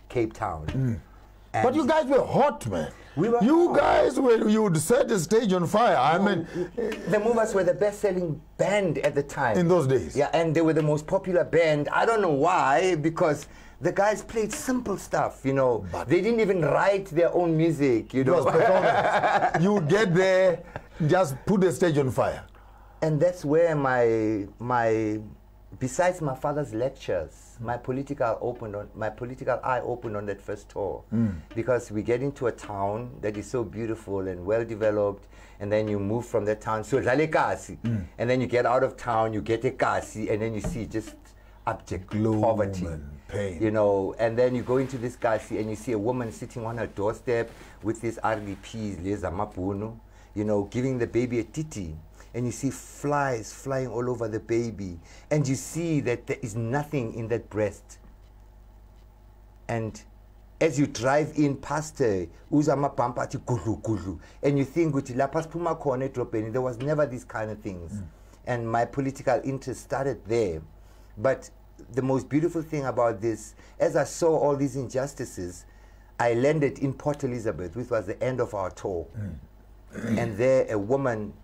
Cape Town. But you guys were hot, man. We were you hot. guys were, you would set the stage on fire. I mean, The Movers were the best-selling band at the time. in those days. Yeah, and they were the most popular band. I don't know why, because the guys played simple stuff, you know. But they didn't even write their own music, you It know. was performance. You would get there, just put the stage on fire. And that's where besides my father's lectures, my political eye opened on that first tour. Because we get into a town that is so beautiful and well developed, and then you move from that town, so and then you get out of town, you get a kasi, and then you see just abject Gloom poverty. and pain. You know, and then you go into this kasi and you see a woman sitting on her doorstep with these RDPs, leza mapuno, you know, giving the baby a titi. And you see flies flying all over the baby. And you see that there is nothing in that breast. And as you drive in past her, and you think, there was never these kind of things. And my political interest started there. But the most beautiful thing about this, as I saw all these injustices, I landed in Port Elizabeth, which was the end of our tour. And there a woman...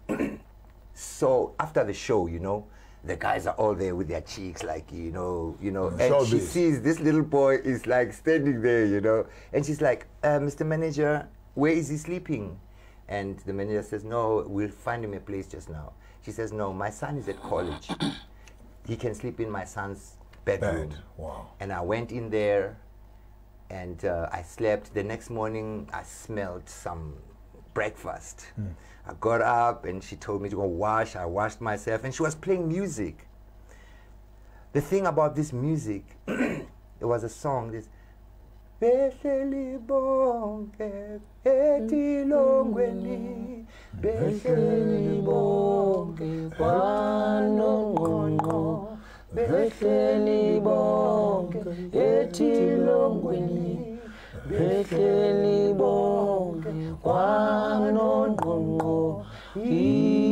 So after the show, you know, the guys are all there with their cheeks, like, you know, and she sees this little boy is like standing there, you know, and she's like, Mr. Manager, where is he sleeping? And the manager says, no, we'll find him a place just now. She says, no, my son is at college. He can sleep in my son's bedroom. Wow. And I went in there and I slept. The next morning, I smelled some breakfast. I got up and she told me to go wash. I washed myself and she was playing music. The thing about this music, it was a song, this Behleli bonke etilongweni Behleli bonke kwanongqongqo Behleli bonke etilongweni Behleli bonke kwanongqongqo Iwe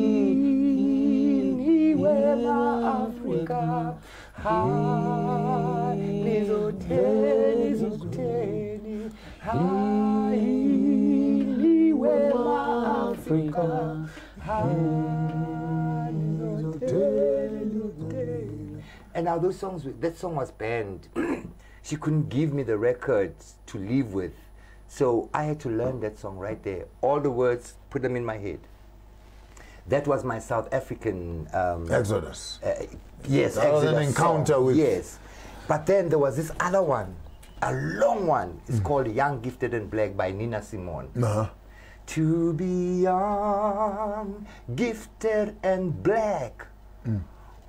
ma-Afrika Lizotheni lizotheni Iwe ma-Afrika Lizotheni lizotheni. And now those songs, that song was banned. She couldn't give me the records to live with. So I had to learn that song right there. All the words, put them in my head. That was my South African... Exodus. Yes, that was an encounter song. with... Yes. But then there was this other one, a long one. It's called Young, Gifted and Black by Nina Simone. To be young, gifted and black.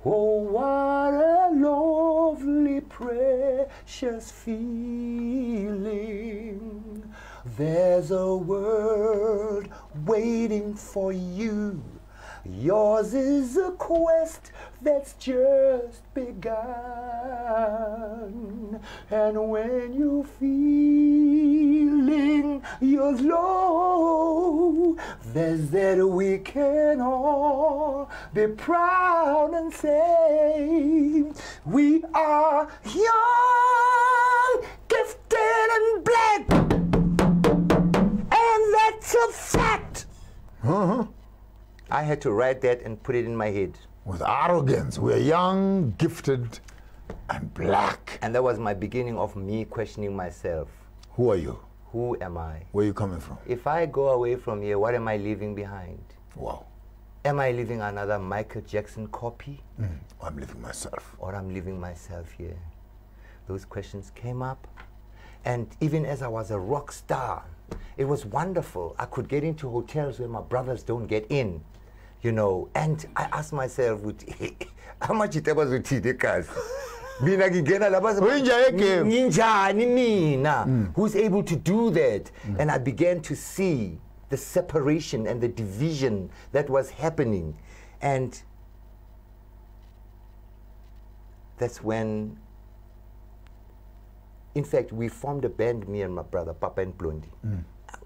Oh, what a lovely, precious feeling. There's a world waiting for you. Yours is a quest that's just begun. And when you're feeling you're low, there's that we can all be proud and say we are young, gifted and black. And that's a fact. I had to write that and put it in my head. With arrogance, we're young, gifted, and black. And that was my beginning of me questioning myself. Who are you? Who am I? Where are you coming from? If I go away from here, what am I leaving behind? Wow. Am I leaving another Michael Jackson copy? I'm leaving myself. Or I'm leaving myself here? Those questions came up. And even as I was a rock star, it was wonderful. I could get into hotels where my brothers don't get in. You know, and I asked myself, how much it was with Tidekas? Who's able to do that? And I began to see the separation and the division that was happening. And that's when, in fact, we formed a band, me and my brother, Papa and Blondie.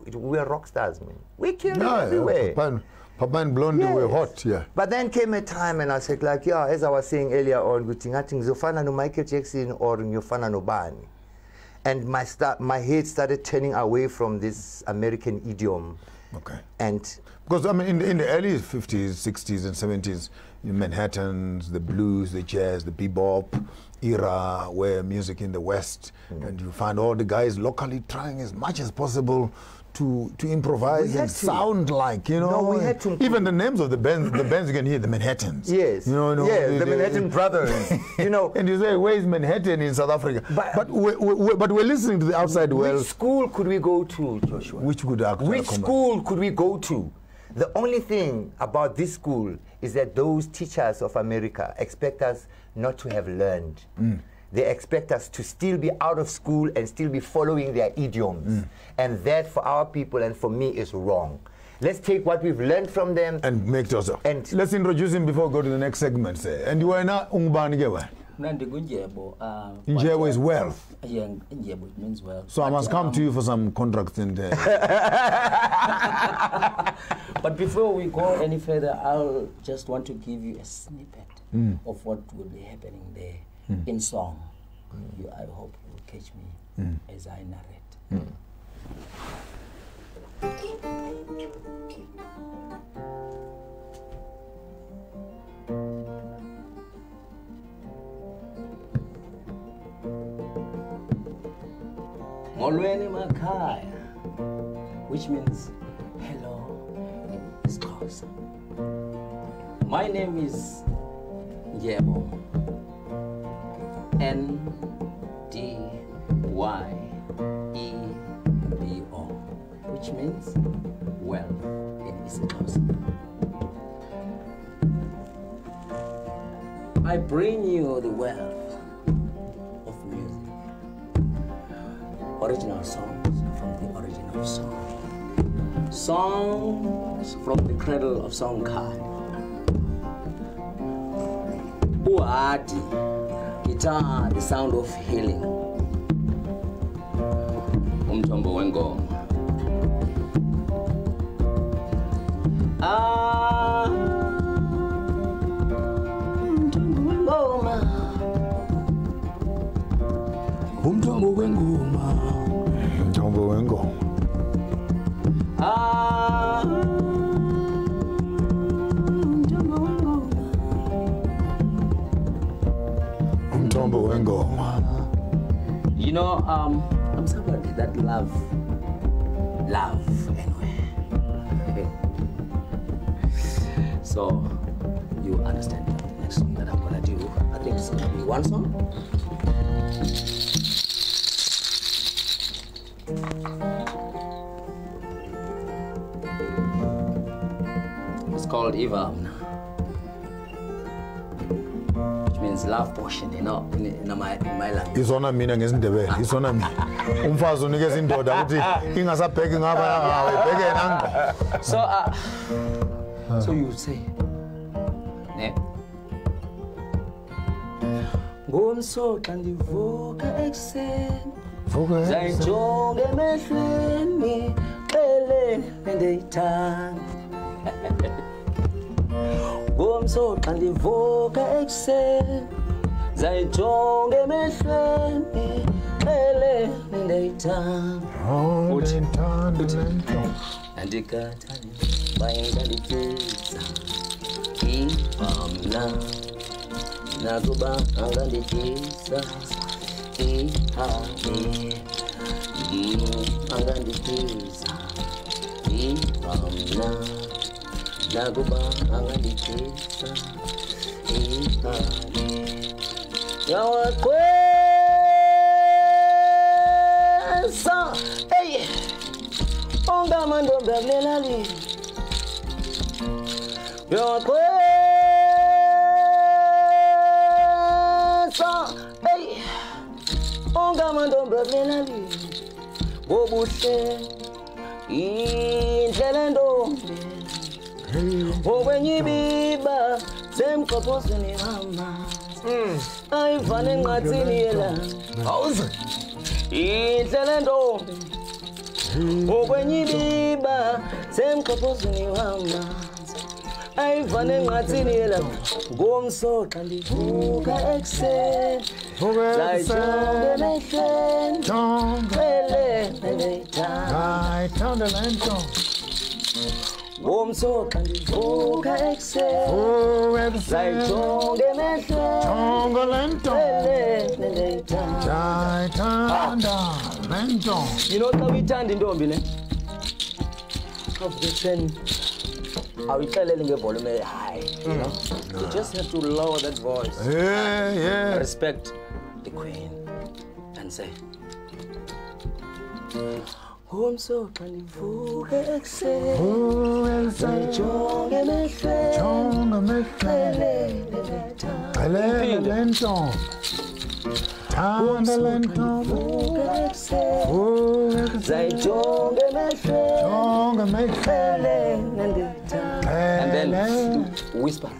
We were rock stars, man. We killed it everywhere. Papa and Blondie were hot, yeah. But then came a time and I said, like, yeah, as I was saying earlier on, Zofana no Michael Jackson or Nyofana no Bani. and my head started turning away from this American idiom. Okay. And because I mean, in the early 50s, 60s, and 70s, in Manhattans, the blues, the jazz, the bebop era, where music in the West, and you find all the guys locally trying as much as possible to improvise and sound like, you know. No, we had to. Even the names of the bands you can hear, the Manhattans. Yes. You know, the Manhattan Brothers. You know. And you say, where is Manhattan in South Africa? But we're listening to the outside world. Which school could we go to, Joshua? Which school could we go to? The only thing about this school is that those teachers of America expect us not to have learned. They expect us to still be out of school and still be following their idioms. And that, for our people and for me, is wrong. Let's take what we've learned from them and make it also. And let's introduce him before we go to the next segment. Say. And you are now Ungbanigewa. Njebo is wealth. Yeah, Njebo means wealth. So I must come to you for some contracts in there. But before we go any further, I'll just want to give you a snippet of what will be happening there in song. I hope you will catch me as I narrate. Molweni Makhaya, which means hello in Xhosa. My name is Njebo, N-D-Y-E-B-O, which means well in Xhosa. I bring you the wealth of music, original songs from the origin of song, songs from the cradle of songcard. Uadi, guitar, the sound of healing. Umthombo wengoma. Umthombo wengoma. Umthombo wengoma. Umthombo wengoma. You know, I'm somebody that love anyway. So you understand the next song that I'm gonna do. I think it's gonna be one song. It's called Ivam, which means love potion, you know, in my language. It's on me ngesindebele. It's on me. Umfazi unikeza indoda ukuthi ingasabheki ngapha ngawe ibheke nanga. So you would say, ne? Ngomsoxa ndivuka ekuseni. Zayijonge emehlweni, xele ndeyithanda. Ngomsoxa ndivuka ekuseni, zayijonge emehlweni, xele ndeyithanda. Andikhathali bayengandithetha iphamla nakuba angandithetha ihambe angandithetha iphamla nakuba angandithetha ihambe yawakwesa hey ongamandombe akulelali yawakwesa hey ongamandombe akulelali ngobuhle indlela ndombe okwenyibiba semqophozweni amanzi ayivane enqathini yela awuze indlela ndombe okwenyibiba semqophozweni amanzi ayivane enqathini yela ngomsoxa ndivuka ekuseni Womso kandivuka ekuseni zayijonge emehlweni you know xa uyithanda intombi le of the 10 awuyixeleli ngevolume high you know you just have to lower that voice respect the queen and say Womso kandivuka ekuseni zayijonge emehlweni Thanda le ntombi zayijonge emehlweni and then whisper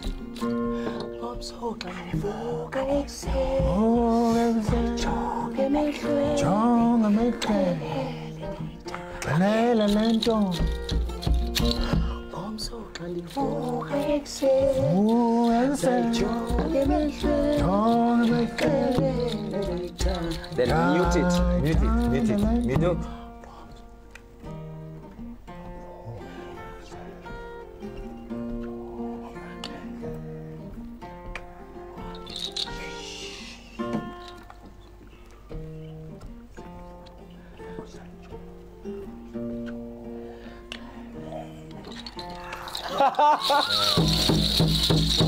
Womso kandivuka ekuseni zayijonge emehlweni Lalela le ntombi Womso kandivuka ekuseni zayijonge emehlweni Then mute it.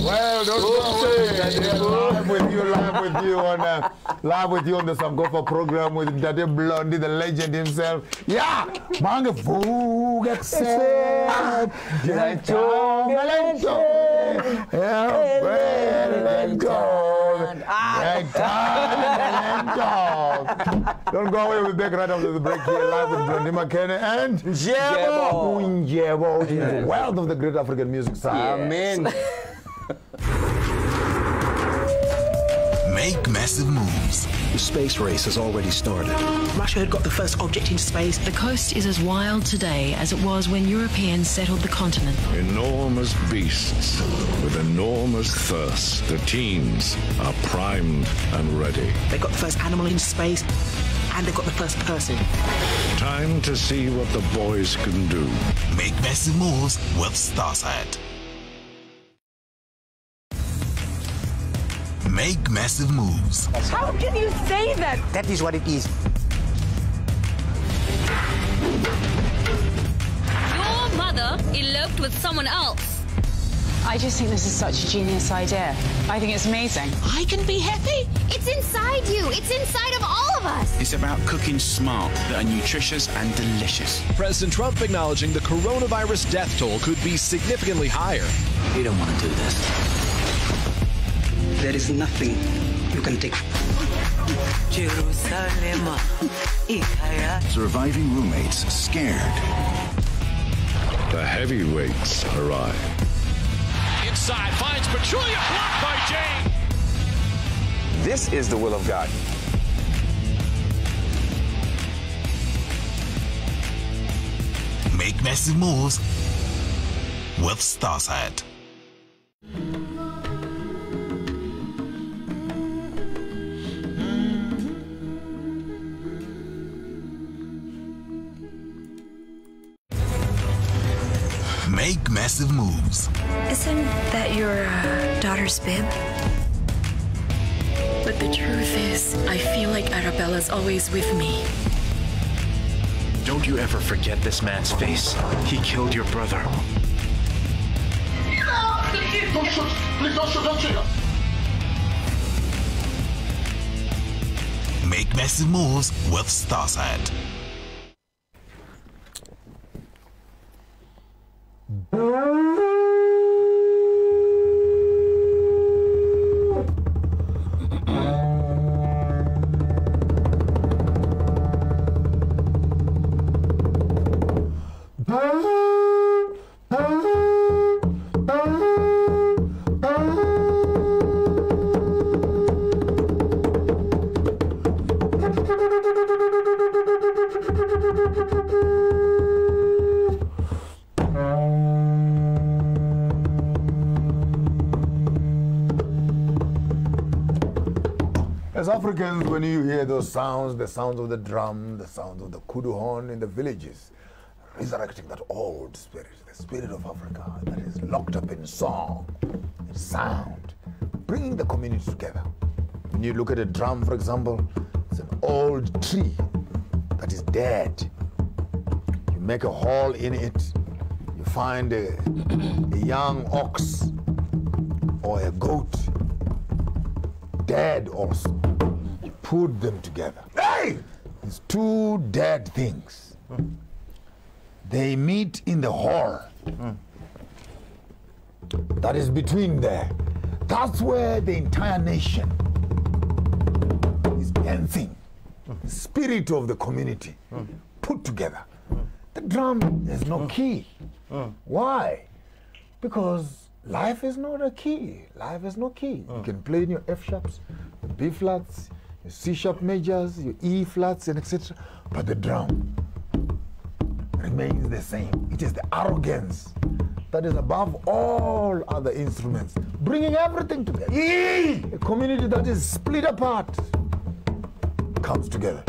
Well, don't go away. Live with you on the Sankofa program with Daddy Blondie, the legend himself. Yeah, Mange Vogue accept. Don't go away. We'll be back right after the break here, live with Blondie Makhene and Njebo, the wealth of the great African music side. Amen. Make massive moves. The space race has already started. Russia had got the first object into space. The coast is as wild today as it was when Europeans settled the continent. Enormous beasts with enormous thirst. The teams are primed and ready. They got the first animal into space, and they've got the first person. Time to see what the boys can do. Make massive moves with Starside. Make massive moves. How can you say that? That is what it is. Your mother eloped with someone else. I just think this is such a genius idea. I think it's amazing. I can be happy. It's inside you. It's inside of all of us. It's about cooking smart that are nutritious and delicious. President Trump acknowledging the coronavirus death toll could be significantly higher. We don't want to do this. There is nothing you can take. Surviving roommates scared. The heavyweights arrive. Inside finds Petulia, blocked by Jane. This is the will of God. Make massive moves with Starside. Make massive moves. Isn't that your daughter's bib? But the truth is, I feel like Arabella's always with me. Don't you ever forget this man's face. He killed your brother. Don't shoot! Please don't shoot! Don't shoot! Make massive moves with Starside. Africans, when you hear those sounds, the sounds of the drum, the sounds of the kudu horn in the villages, resurrecting that old spirit, the spirit of Africa that is locked up in song and sound, bringing the community together. When you look at a drum, for example, it's an old tree that is dead. You make a hole in it, you find a young ox or a goat, dead also. You put them together. Hey! These two dead things. They meet in the hall. That is between there. That's where the entire nation is dancing. The spirit of the community put together. The drum has no key. Why? Because life is not a key. Life has no key. You can play in your F sharps, your B flats, your C sharp majors, your E flats, and etc. But the drum remains the same. It is the arrogance that is above all other instruments, bringing everything together. A community that is split apart comes together.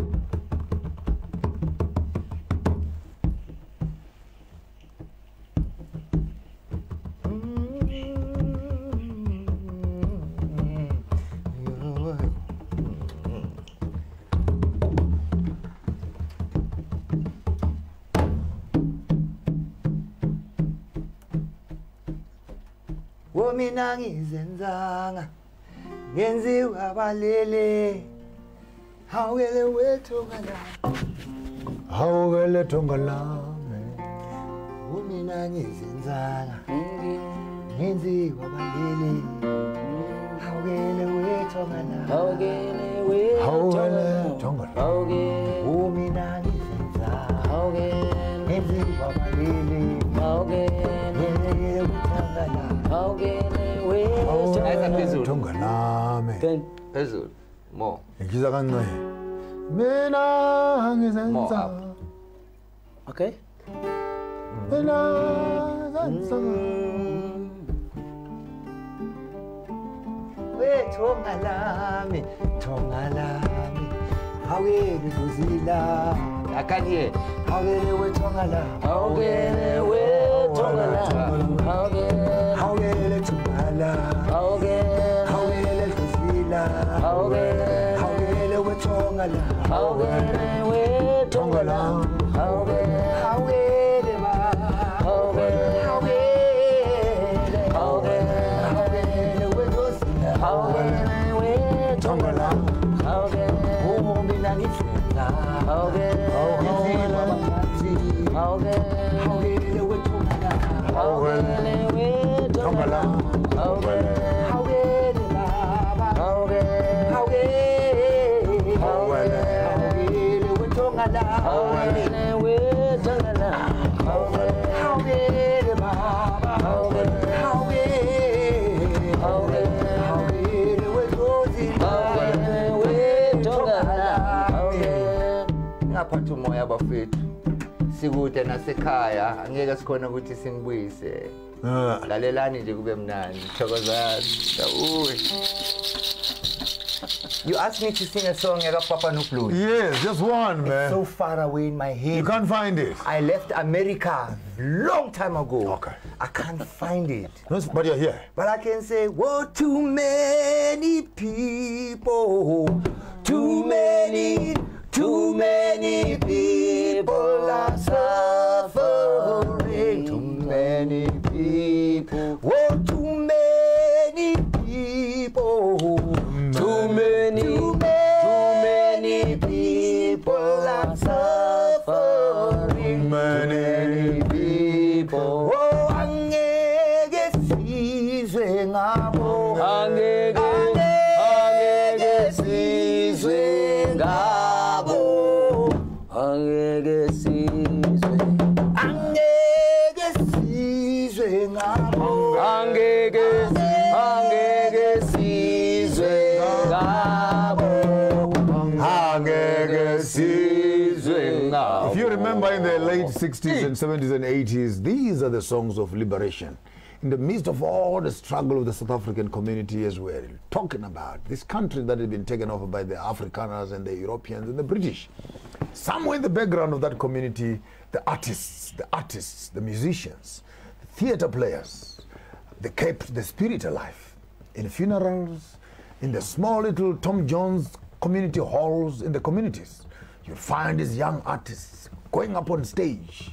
Mina ngizenzanga ngenziwa balele hawele wethongala hawele thongalame mina ngizenzanga ngenziwa balele hawele wethongala hawele wethongala mina ngizenzanga ngenziwa balele hawele wethongala phezulu more ngiza kancane mina ngizenza okay mina ngizenza wethongalami thongalami hawele kuzila akanye hawele wethongala hawele wethongala hawele thongala hawele kuzila hawele wethongala hawele wethongala hawele ba hawele wethongala hawele wethongala mina ngithenga hawele wethongala hawele wethongala hawele baba hawele wethongala hawele wethongala hawele baba hawele ngaphatha umoya bafethu sikude nasekhaya angeke sikhona ukuthi sinibuyise lalelani nje kube mnandi thokozani. You asked me to sing a song about Papa No Blues. Yes, just one, man. It's so far away in my head. You can't find it. I left America long time ago. Okay. I can't find it. But you're here. But I can say, whoa, too many people, too many people are suffering. Too many people, whoa, too many people, too many people are suffering. Too many people, oh, angeke sizwe ngabo, angeke sizwe ngabo, angeke sizwe ngabo, angeke sizwe ngabo, angeke sizwe ngabo. If you remember in the late 60s and 70s and 80s, these are the songs of liberation. in the midst of all the struggle of the South African community as we're talking about, this country that had been taken over by the Afrikaners and the Europeans and the British, somewhere in the background of that community, the artists, the musicians, the theater players, they kept the spirit alive. In funerals, in the small little Tom Jones community halls in the communities, you find these young artists going up on stage.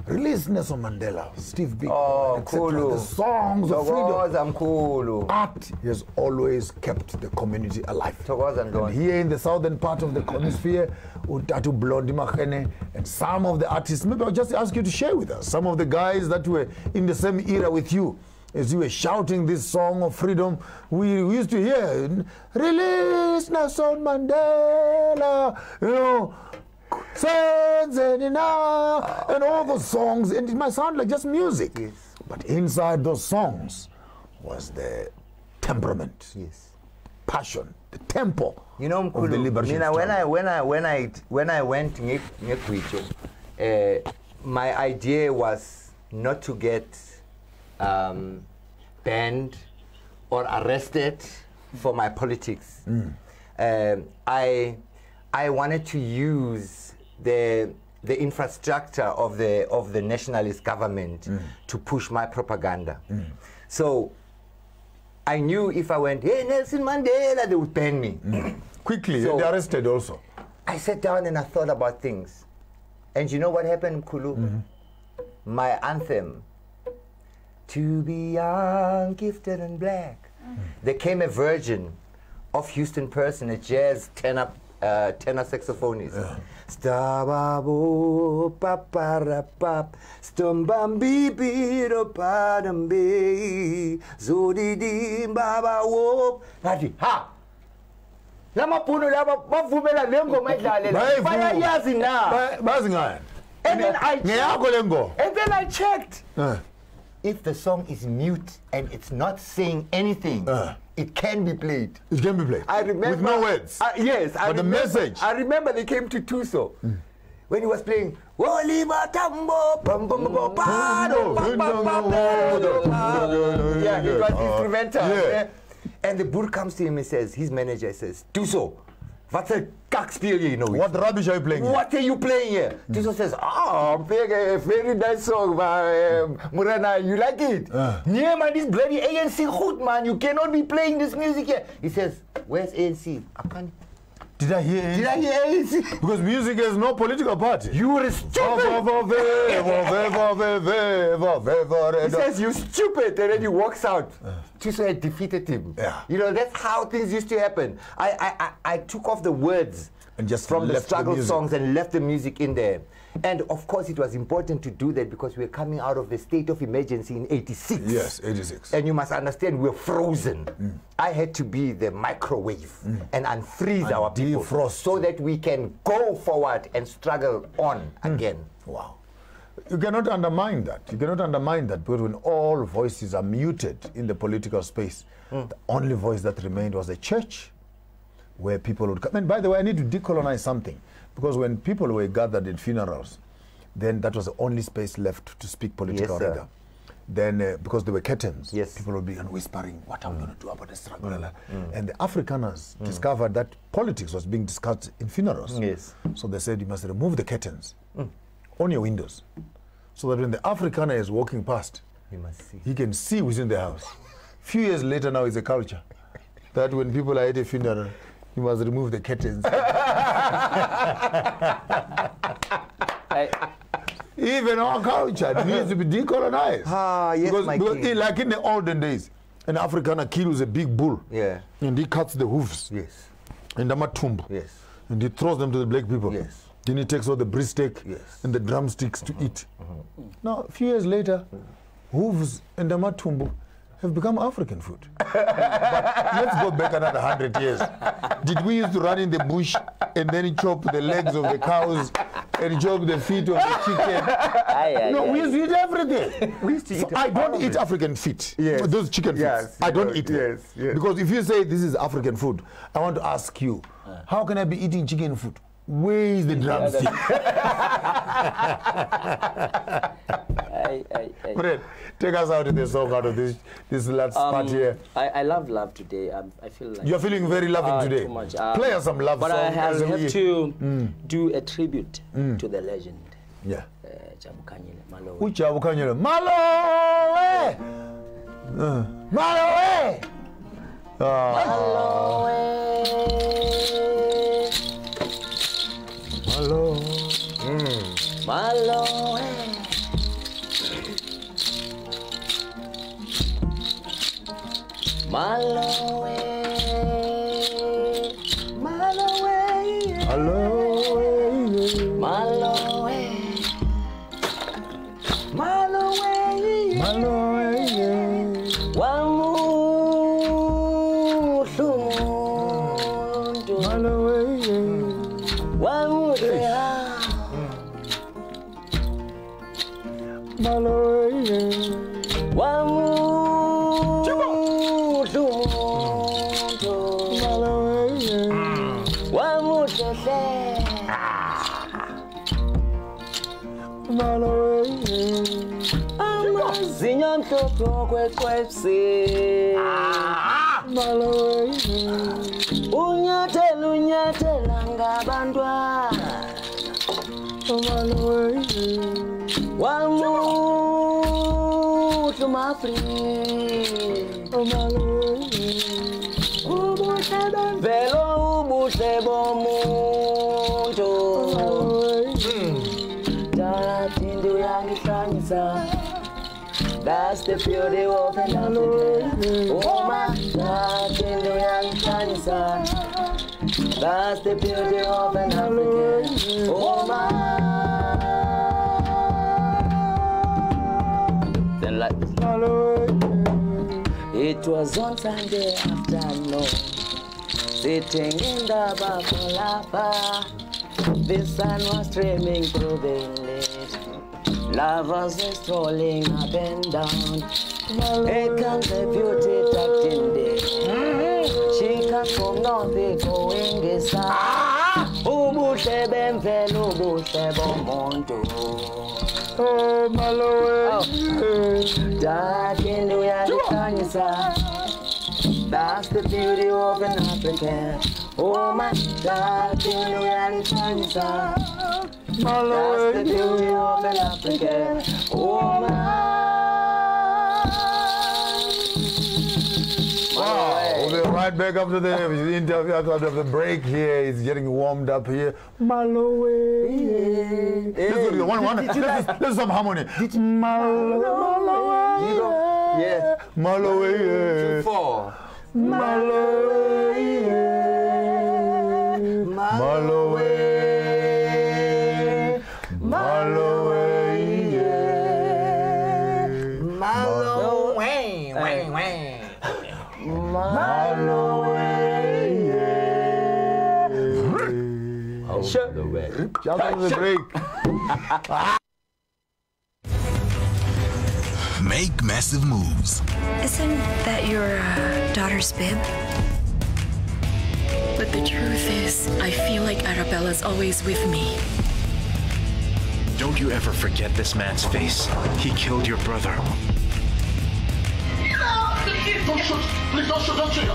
Release Nelson Mandela, Steve Biko, etc. The songs of freedom. Art has always kept the community alive. And here in the southern part of the hemisphere, Untitled Blondie Makhene, and some of the artists, maybe I'll just ask you to share with us, some of the guys that were in the same era with you, as you were shouting this song of freedom, we used to hear, release Nelson Mandela, you know, and all those songs, and it might sound like just music, yes. But inside those songs was the temperament, yes, passion, the tempo, you know, of the liberation. When I went my idea was not to get banned or arrested for my politics. I wanted to use the infrastructure of the nationalist government to push my propaganda. So I knew if I went, hey, Nelson Mandela, they would ban me. Quickly, so they arrested also. I sat down and I thought about things. And you know what happened, Kulu? My anthem, to be young, gifted and black. There came a version of Houston Person, a jazz tenor saxophonist. Stababo paparapap stombambibiro padambe zodidi baba wo ngathi ha lamapuno laba bavumela lengoma idlale bayayazi na bazi ngani and then I checked if the song is mute and it's not saying anything, it can be played. It can be played. I remember, with no words. Yes, but the message. I remember they came to Tuso when he was playing. Yeah, it was instrumental. Yeah. And the Boer comes to him and says, his manager says, Tuso, what's a kak speel you know? What rubbish are you playing here? What are you playing here? Tuso says, I'm playing a very nice song, Marara, you like it? Yeah, man, this bloody ANC goed, man. You cannot be playing this music here. He says, where's ANC? I can't. Did I hear ANC? Did I hear ANC? Because music has no political party. You were stupid. He says, you stupid, and then he walks out. Tuso had defeated him. Yeah. You know, that's how things used to happen. I took off the words and just from the struggle songs and left the music in there. And of course it was important to do that because we were coming out of the state of emergency in 86. Yes, 86. And you must understand we're frozen. I had to be the microwave and unfreeze our people so that we can go forward and struggle on again. Wow. You cannot undermine that. You cannot undermine that because when all voices are muted in the political space, the only voice that remained was the church, where people would come. And by the way, I need to decolonize something, because when people were gathered in funerals, then that was the only space left to speak political rigor. Then, because there were curtains, people would be whispering, what are we going to do about the struggle? And the Afrikaners discovered that politics was being discussed in funerals. So they said, you must remove the curtains on your windows, so that when the Afrikaner is walking past, he can see within the house. Few years later now, it's a culture that when people are at a funeral, you must remove the curtains. Even our culture needs to be decolonized. Because like in the olden days, an Afrikaner kills a big bull, and he cuts the hoofs, and the matumbo, and he throws them to the black people. Then he takes all the brisket and the drumsticks to eat. Now, a few years later, hooves and the matumbo have become African food. But let's go back another 100 years. Did we used to run in the bush and then chop the legs of the cows and chop the feet of the chicken? No, we used to eat everything. We used to eat I don't eat African feet. Those chicken feet. I don't eat them. Because if you say this is African food, I want to ask you, how can I be eating chicken food? Where is the drumstick? Fred, take us out in the song out of this last part here. I love love today. I feel like you're feeling very loving today. Too much. Play us some love but songs. But I have to do a tribute to the legend. Yeah. Malo. Malo. Malo. Malo. Malo. Unyatela ngabantwana wamuhlu mafri ubuhle bemvelo ubuhle bomuntu dathi nduyangihlanyisa. That's the beauty of an African woman. That's the beauty of an African woman. Then like this. It was on Sunday afternoon, sitting in the Bacolapa. The sun was streaming through the lake. Lovers are strolling up and down. Here comes the beauty tucked in there. She comes from north, going east. Ubuhle bemvelo, ubuhle bomuntu. Oh, Malo. Dathi uyangihlanyisa. That's the beauty of an African woman. Dathi uyangihlanyisa. That's the beauty of an African woman. Wow, we'll be right back after the interview, after the break here. It's getting warmed up here. Malawi. Let's some harmony. Malawi. Yeah. Malawi. 2, 4. Malawi. Malawi. Just on the break. Make massive moves. Isn't that your daughter's bib? But the truth is, I feel like Arabella's always with me. Don't you ever forget this man's face. He killed your brother. Don't shoot! Please don't shoot! Don't shoot!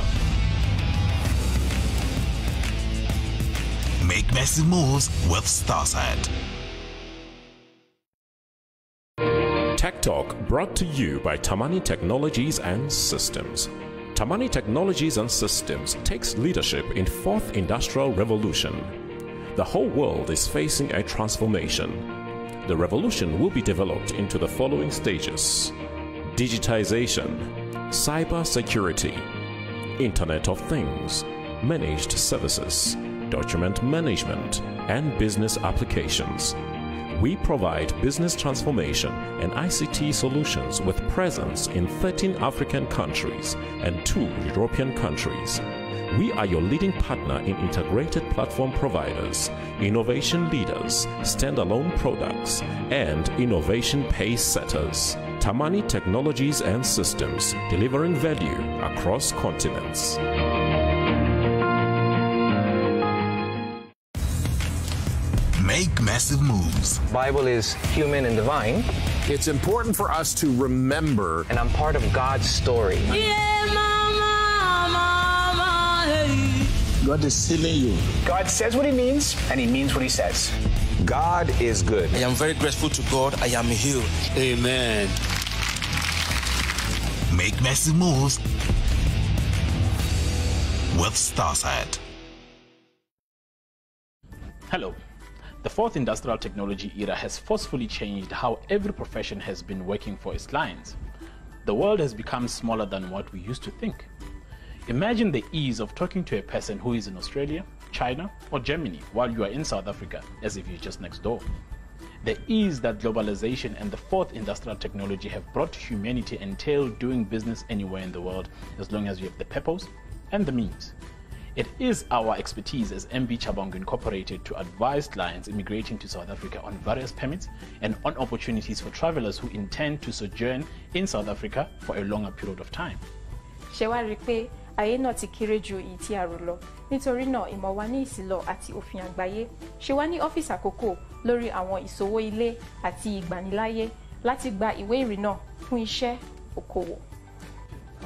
Make massive moves with Starsat. Tech Talk brought to you by Tamani Technologies and Systems. Tamani Technologies and Systems takes leadership in 4th Industrial Revolution. The whole world is facing a transformation. The revolution will be developed into the following stages: digitization, cybersecurity, Internet of Things, managed services, document management, and business applications. We provide business transformation and ICT solutions with presence in 13 African countries and 2 European countries. We are your leading partner in integrated platform providers, innovation leaders, standalone products, and innovation pace setters. Tamani Technologies and Systems, delivering value across continents. Make massive moves. Bible is human and divine. It's important for us to remember. And I'm part of God's story. Yeah, mama, mama, hey. God is sealing you. God says what he means, and he means what he says. God is good. I am very grateful to God. I am healed. Amen. Make massive moves with Starsight. Hello. The fourth industrial technology era has forcefully changed how every profession has been working for its clients. The world has become smaller than what we used to think. Imagine the ease of talking to a person who is in Australia, China, or Germany while you are in South Africa, as if you're just next door. The ease that globalization and the fourth industrial technology have brought to humanity entail doing business anywhere in the world as long as you have the purpose and the means. It is our expertise as MB Chabangu Incorporated to advise clients immigrating to South Africa on various permits and on opportunities for travelers who intend to sojourn in South Africa for a longer period of time. Ayé náà ti kéré ju èyí tí a rò lọ nítorí náà ìmọ̀ wa ní ìsìlọ àti òfin àgbáyé ṣe wá ní ọ́fíìsì àkókò lórí àwọn ìṣòwò ilé àti ìgbaniláyé láti gba ìwé ìrìnnà fún iṣẹ́ òkòwò.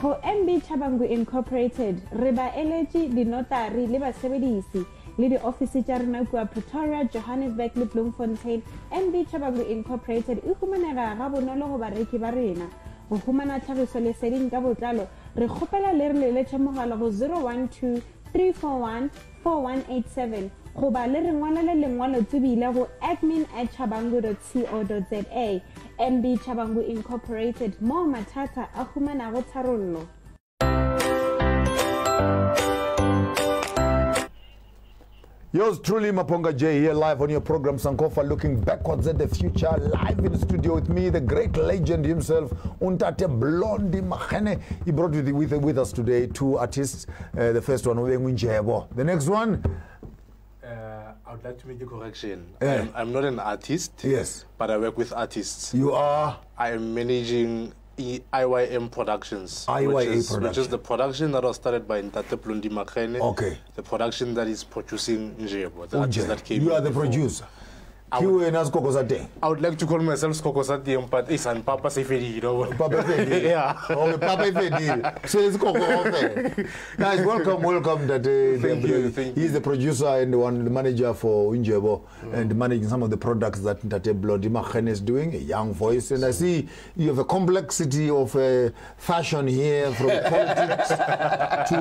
Ho MB Chabangu Incorporated re ba eletsi dinotari le basebedisi le di office tsa rena kwa Pretoria, Johannesburg le Bloemfontein. MB Chabangu Incorporated e humanega ga bonolo go bareki ba rena. Go humana tlhagiso leseding ka botlalo re kgopela le re leletse mogala go 012 341 4187 go ba le re ngwalele lengwalo tsebile go admin@chabangu.co.za. MB Chabangu Incorporated, mo mathata a humanago tharollo. Yours truly, Maponga J, here live on your program Sankofa, looking backwards at the future, live in the studio with me, the great legend himself, Blondie Makhene. He brought with us today two artists. The first one, the next one. I would like to make a correction. I'm not an artist, yes, but I work with artists. You are? I am managing IYM Productions, which is the production that was started by Blondie Makhene. Okay. The production that is producing Njebo, the artist that came. You are the producer. I would like to call myself Skokosate, but it's on Papa Sefedi, you know. Papa Sefedi. Yeah. Oh, Papa Sefedi. So it's Skokosate. Guys, welcome. Thank you. He's the producer and the manager for Unjebo and managing some of the products that Blondie Makhene is doing, a young voice. And I see you have a complexity of fashion here, from politics to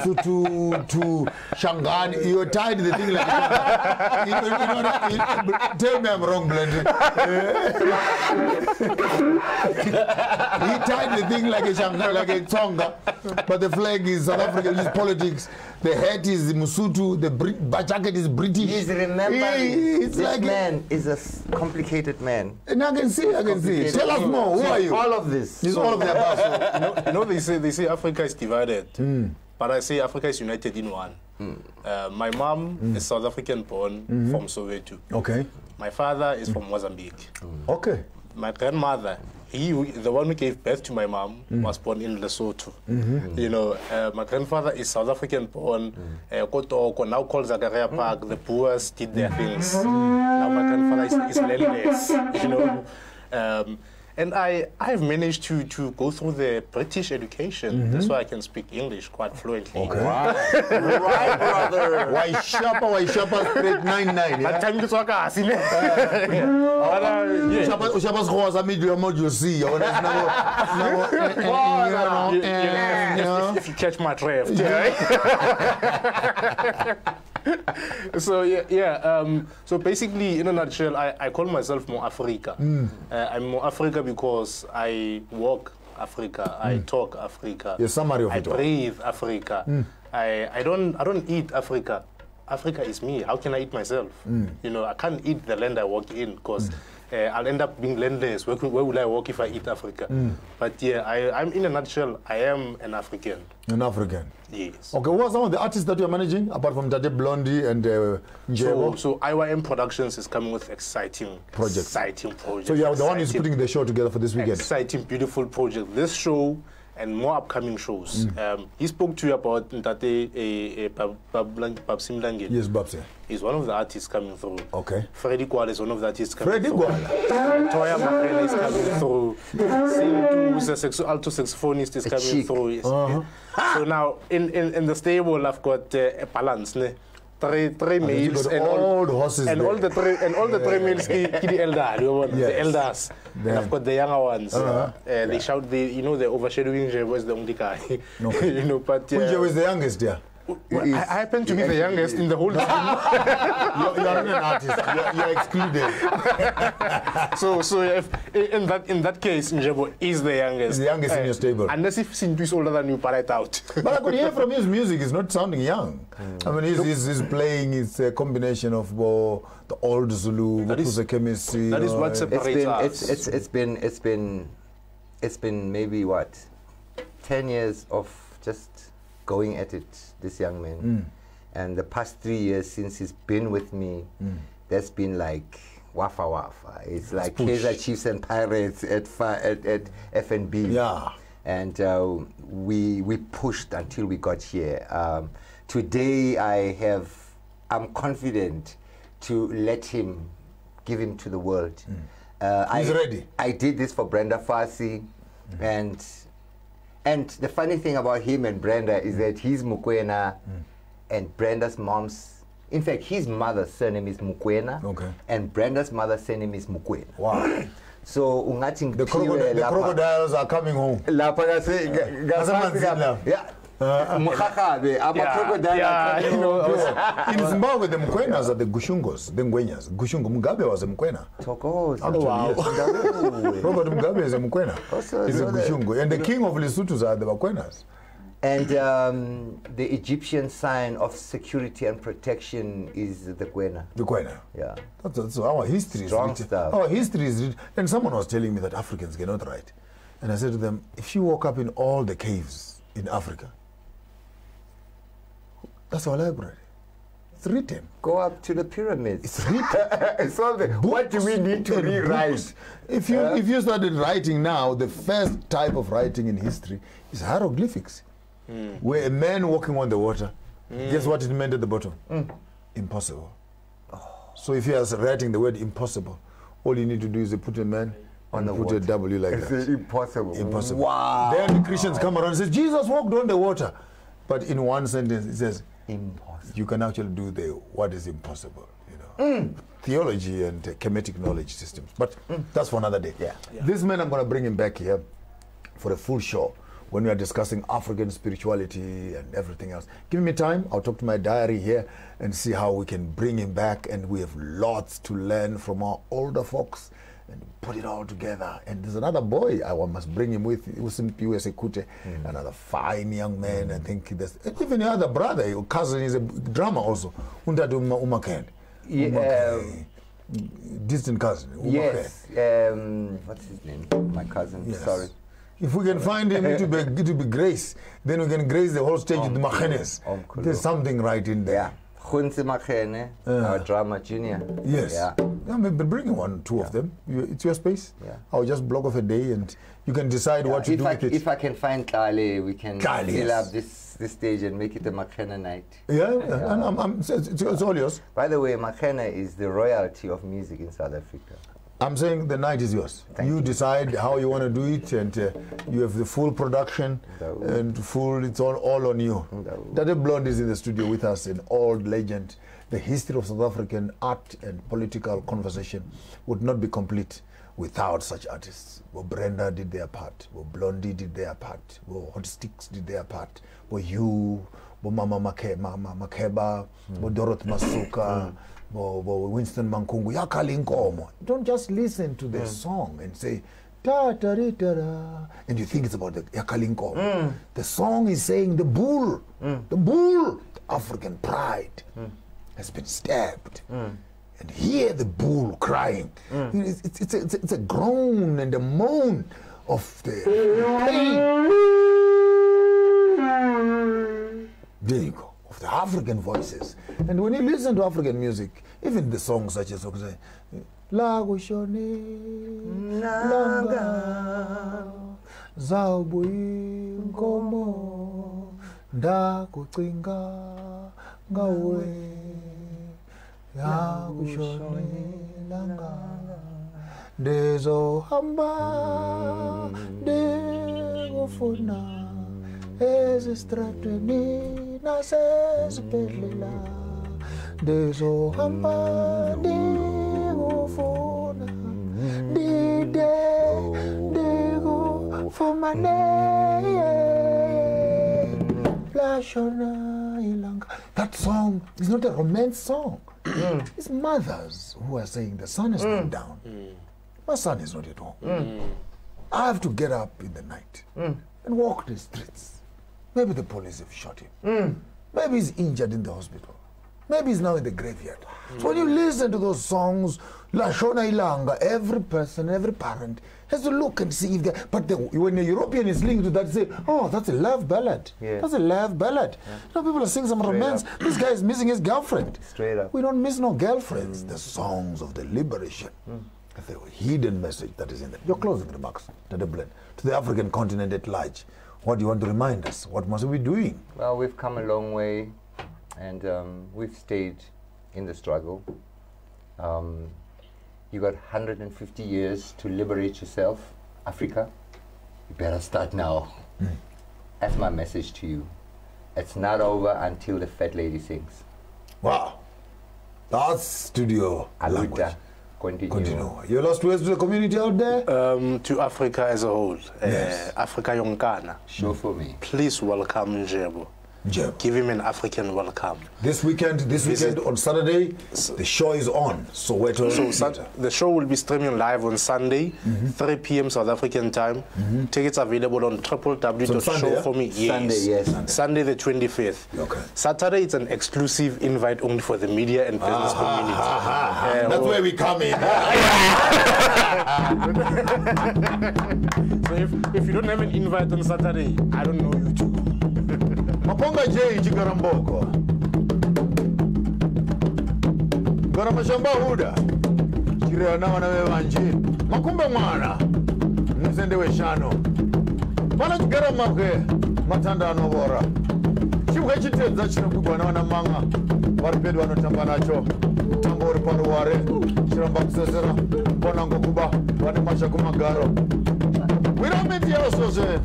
Sutu to Shanghai. You're tied to the thing like tell me I'm wrong, Blondie. He tied the thing like a Shanghai, like a Tonga, but the flag is South African, is politics. The hat is Musutu, the jacket is British. He's remembering this man is a complicated man. And I can see. Tell us more. Who are you? All of this. He's all of the above. You know, they say Africa is divided, but I say Africa is united in one. My mom is South African born from Soweto. Okay. My father is from Mozambique. Okay. My grandmother, the one who gave birth to my mom, was born in Lesotho. You know, my grandfather is South African born, Kotoko, now called Zakaria Park. The Boers did their things. Now my grandfather is Lelines, you know. And I've managed to go through the British education. That's why I can speak English quite fluently. Okay. Right, brother. Why shopper straight 99. That time you talk us. Shopper's horse, I mean, you're more you see. If you catch my drift. So so basically, in a nutshell, I call myself Mo Africa. I'm Mo Africa because I walk Africa, I talk Africa, I breathe Africa. I don't eat Africa. Africa is me. How can I eat myself? You know, I can't eat the land I walk in because I'll end up being landless. Where will I walk if I eat Africa? But yeah, I'm in a nutshell, I am an African. An African? Yes. Okay, what are some of the artists that you're managing, apart from Blondie and Njebo? So IYM Productions is coming with exciting projects. So you're the one who's putting the show together for this weekend? Exciting, beautiful project. This show and more upcoming shows. He spoke to you about Ntate Babsimlangeni. Yes, Babsi. He's one of the artists coming through. Okay. Freddy Gwala is one of the artists coming Freddy through. Gwala. Toya Makhene is coming through. Sintu, who's a alto saxophonist, is coming through. Yes. So now, in the stable, I've got a balance. Three males and all horses and all the three males the elders. And I've got the younger ones. They shout, the overshadowing was the only guy. Okay. But which is the youngest, yeah? I happen to be the youngest in the whole team. You're not an artist. You're excluded. so if in that case, Njebo is the youngest. He's the youngest in your stable. Unless if Sintu is older than you, parrot out. But I could hear from his music, he's not sounding young. I mean, he's playing, it's a combination of the old Zulu, that is what separates us. It's been maybe what, 10 years of just going at it, this young man. And the past 3 years since he's been with me, that's been like wafa wafa. It's like Kaizer Chiefs and Pirates at FNB. Yeah. And we pushed until we got here. Today I'm confident to let him, give him to the world. He's ready. I did this for Brenda Fassie, and the funny thing about him and Brenda is that he's Mukwena, and Brenda's mom's, in fact, his mother's surname is Mukwena, and Brenda's mother's surname is Mukwena. Wow. So the crocodiles are coming home. Yeah. In Zimbabwe, the Mkwenas are the Gushungos, the Ngwenyas. Gushungo Mugabe was a Mkwena. Robert Mugabe is a Mkwena. He's a Gushungo. And the king of Lesotho are the Mkwenas. And the Egyptian sign of security and protection is the Kwena. The Kwena. Yeah. That's our history. Strong stuff. Our history is written. And someone was telling me that Africans cannot write. And I said to them, if you walk up in all the caves in Africa, that's our library. It's written. Go up to the pyramids. It's written. It's all the, what do we need to rewrite? If you started writing now, the first type of writing in history is hieroglyphics, where a man walking on the water, guess what it meant at the bottom? Impossible. So if you are writing the word impossible, all you need to do is put a man on the water. Put a W like that. It's impossible. Impossible. Wow. Then the Christians come around and say, Jesus walked on the water. But in one sentence, it says, impossible. You can actually do what is impossible, you know. Theology and chemetic knowledge systems. But that's for another day. Yeah. This man, I'm going to bring him back here for a full show when we are discussing African spirituality and everything else. Give me time. I'll talk to my diary here and see how we can bring him back. And we have lots to learn from our older folks and put it all together. And there's another boy I must bring him with, another fine young man. I think there's even the other brother, your cousin, is a drummer also. Untitled Makhene. Distant cousin. Yes. What's his name? My cousin. Yes. Sorry. If we can find him, it will be grace. Then we can grace the whole stage with the Makhenes. There's something right in there. Yeah. Makhene, our drama junior. Yes. Yeah. Maybe bring two of them. It's your space. Yeah. I'll just block off a day and you can decide what to do with it. If I can find Kale, we can fill up this stage and make it a Makhene night. Yeah. And it's all yours. By the way, Makhene is the royalty of music in South Africa. I'm saying the night is yours. You decide how you want to do it, and you have the full production and it's all on you. Dada Blondie is in the studio with us, an old legend. The history of South African art and political conversation would not be complete without such artists. Brenda did their part, Blondie did their part, Hot Sticks did their part, you, Mama Makeba, Dorothy Masuka, Winston Mankungu, Yakali Khomo. Don't just listen to the song and say, da da da da da, and you think it's about the Yakali Khomo. The song is saying the bull, the African pride has been stabbed. And hear the bull crying. It's a groan and a moan of the pain. There you go. Of the African voices. And when you listen to African music, even the songs such as Lago Shone, Langa, zawubuya inkomo ndakucinga ngawe yakushonelanga ndizohamba ndikufuna ezistratweni nasezibhedlela ndizohamba ndikufuna ndide ndikufumane lashona ilanga. That song is not a romance song. It's mothers who are saying the sun has gone down. My son is not at home. I have to get up in the night and walk the streets. Maybe the police have shot him. Maybe he's injured in the hospital. Maybe he's now in the graveyard. So when you listen to those songs, La Shona Ilanga, every person, every parent has to look and see if they... But when a European is linked to that, say, oh, that's a love ballad. Yeah. That's a love ballad. Yeah. You know, people are singing some romance. This guy is missing his girlfriend. Straight up. We don't miss no girlfriends. The songs of the liberation. The hidden message that is in them. Your closing remarks, Dr. Blend, to the African continent at large. What do you want to remind us? What must we be doing? Well, we've come a long way, and we've stayed in the struggle. You got 150 years to liberate yourself, Africa. You better start now. That's my message to you. It's not over until the fat lady sings. Wow. That's studio language. Continue. Your last words to the community out there? To Africa as a whole. Yes. Africa Yonkana. Show for me. Please welcome Njebo. Give him an African welcome. This weekend on Saturday, the show is on. So wait till the show will be streaming live on Sunday, 3 p.m. South African time. Tickets available on www.showforme. Yes. Sunday, yes. Sunday the 25th. Okay. Saturday, it's an exclusive invite only for the media and business community. That's where we come in. So if you don't have an invite on Saturday, I don't know you too. Maponga J Chigaramboko Garamashamba Huda Chiriana Wanji Makumba Mwana Nzende Weshano Mana Chigaramake Matanda Novora Chibuka Chiteza Chirabugwana Manga Warpedwa no Tambanacho Tambori Paruare Chiramba Sesera Bonango Kuba Wanimasha Kumagaro. We don't meet you also say.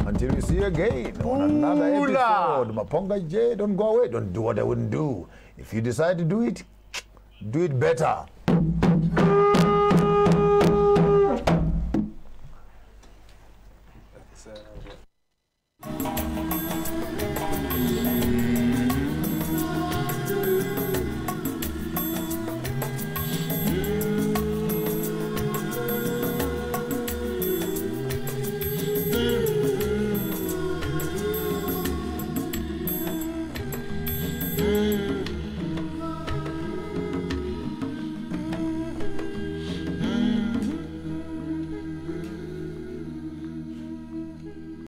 Until we see you again on another episode. Maponga J, don't go away. Don't do what I wouldn't do. If you decide to do it better.